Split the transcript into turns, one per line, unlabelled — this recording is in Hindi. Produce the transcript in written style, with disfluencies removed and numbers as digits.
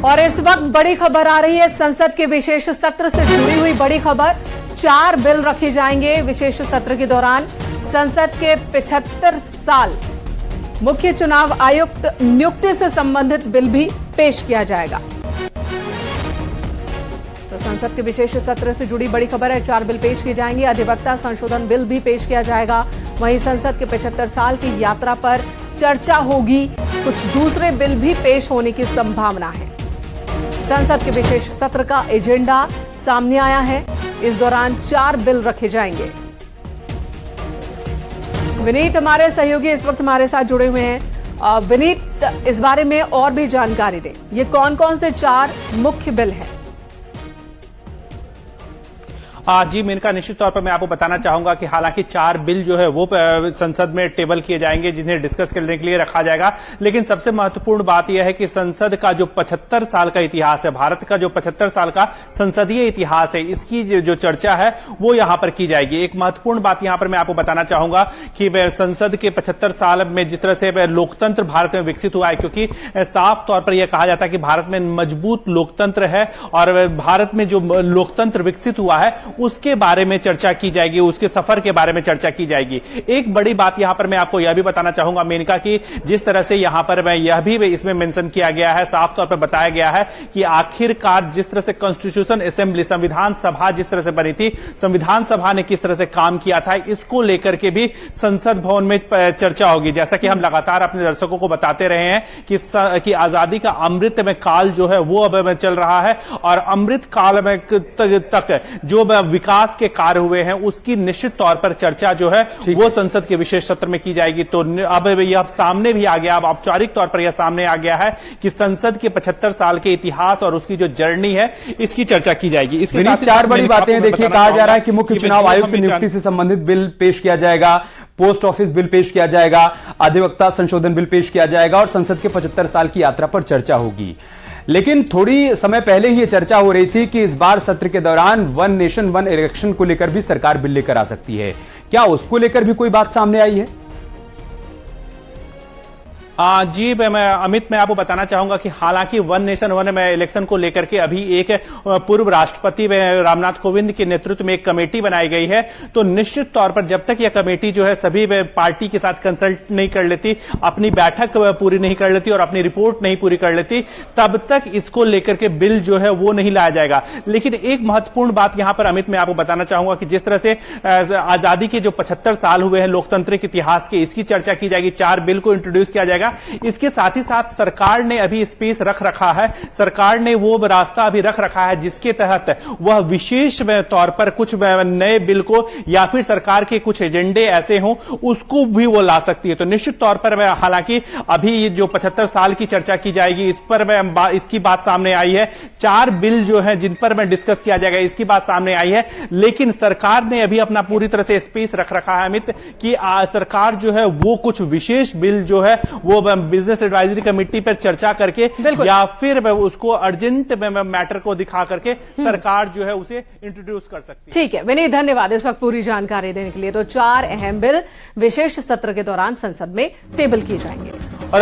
और इस वक्त बड़ी खबर आ रही है, संसद के विशेष सत्र से जुड़ी हुई बड़ी खबर। 4 बिल रखे जाएंगे विशेष सत्र के दौरान। संसद के 75 साल मुख्य चुनाव आयुक्त नियुक्ति से संबंधित बिल भी पेश किया जाएगा। तो संसद के विशेष सत्र से जुड़ी बड़ी खबर है, 4 बिल पेश किए जाएंगे। अधिवक्ता संशोधन बिल भी पेश किया जाएगा। वहीं संसद के 75 साल की यात्रा पर चर्चा होगी। कुछ दूसरे बिल भी पेश होने की संभावना है। संसद के विशेष सत्र का एजेंडा सामने आया है। इस दौरान 4 बिल रखे जाएंगे। विनीत हमारे सहयोगी इस वक्त हमारे साथ जुड़े हुए हैं। विनीत, इस बारे में और भी जानकारी दें। ये कौन कौन से 4 मुख्य बिल हैं?
जी मेनका, निश्चित तौर पर मैं आपको बताना चाहूंगा कि हालांकि 4 बिल जो है वो संसद में टेबल किए जाएंगे, जिन्हें डिस्कस करने के लिए रखा जाएगा। लेकिन सबसे महत्वपूर्ण बात यह है कि संसद का जो 75 साल का इतिहास है, भारत का जो 75 साल का संसदीय इतिहास है, इसकी जो चर्चा है वो यहां पर की जाएगी। एक महत्वपूर्ण बात यहां पर मैं आपको बताना चाहूंगा कि संसद के 75 साल में जिस तरह से लोकतंत्र भारत में विकसित हुआ है, क्योंकि साफ तौर पर यह कहा जाता है कि भारत में मजबूत लोकतंत्र है और भारत में जो लोकतंत्र विकसित हुआ है उसके बारे में चर्चा की जाएगी, उसके सफर के बारे में चर्चा की जाएगी। एक बड़ी बात यहां पर मैं आपको यह भी बताना चाहूंगा मेनका, कि जिस तरह से यहां पर मैं यह भी इसमें मेंशन किया गया है, साफ तौर पर बताया गया है कि आखिरकार जिस तरह से कॉन्स्टिट्यूशन असेंबली, संविधान सभा जिस तरह से बनी थी, संविधान सभा ने किस तरह से काम किया था, इसको लेकर के भी संसद भवन में चर्चा होगी। जैसा कि हम लगातार अपने दर्शकों को बताते रहे हैं कि आजादी का अमृत में काल जो है वो अब चल रहा है और अमृत काल में तक जो विकास के कार्य हुए हैं उसकी निश्चित तौर पर चर्चा जो है वो संसद के विशेष सत्र में की जाएगी। तो अब यह सामने भी आ गया, अब औपचारिक तौर पर यह सामने आ गया है कि संसद के 75 साल के इतिहास और उसकी जो जर्नी है इसकी चर्चा की जाएगी। इसके साथ
4 बड़ी बातें देखिए, कहा जा रहा है कि मुख्य चुनाव आयुक्त नियुक्ति से संबंधित बिल पेश किया जाएगा, पोस्ट ऑफिस बिल पेश किया जाएगा, अधिवक्ता संशोधन बिल पेश किया जाएगा और संसद के 75 साल की यात्रा पर चर्चा होगी। लेकिन थोड़ी समय पहले ही यह चर्चा हो रही थी कि इस बार सत्र के दौरान 1 नेशन 1 इलेक्शन को लेकर भी सरकार बिल लेकर आ सकती है। क्या उसको लेकर भी कोई बात सामने आई है?
जी मैं आपको बताना चाहूंगा कि हालांकि 1 नेशन 1 इलेक्शन को लेकर के अभी एक पूर्व राष्ट्रपति रामनाथ कोविंद के नेतृत्व में एक कमेटी बनाई गई है। तो निश्चित तौर पर जब तक यह कमेटी जो है सभी पार्टी के साथ कंसल्ट नहीं कर लेती, अपनी बैठक पूरी नहीं कर लेती और अपनी रिपोर्ट नहीं पूरी कर लेती, तब तक इसको लेकर के बिल जो है वो नहीं लाया जाएगा। लेकिन एक महत्वपूर्ण बात यहां पर अमित मैं आपको बताना चाहूंगा कि जिस तरह से आजादी के जो 75 साल हुए हैं लोकतांत्रिक इतिहास के, इसकी चर्चा की जाएगी, 4 बिल को इंट्रोड्यूस किया जाएगा। इसके साथ ही साथ सरकार ने अभी स्पेस रख रखा है, सरकार ने वो रास्ता अभी रख रखा है जिसके तहत वह विशेष तौर पर कुछ नए बिल को या फिर सरकार के कुछ एजेंडे ऐसे हों उसको भी वो ला सकती है। तो निश्चित तौर पर हालांकि अभी जो 75 साल की चर्चा की जाएगी इस पर इसकी बात सामने आई है। 4 बिल जो है जिन पर डिस्कस किया जाएगा इसकी बात सामने आई है। लेकिन सरकार ने अभी अपना पूरी तरह से स्पेस रख रखा है अमित, कि सरकार जो है वो कुछ विशेष बिल जो है वो बिजनेस एडवाइजरी कमेटी पर चर्चा करके या फिर उसको अर्जेंट मैटर को दिखा करके सरकार जो है उसे इंट्रोड्यूस कर सकती है।
ठीक है विनीत, धन्यवाद इस वक्त पूरी जानकारी देने के लिए। तो 4 अहम बिल विशेष सत्र के दौरान संसद में टेबल किए जाएंगे।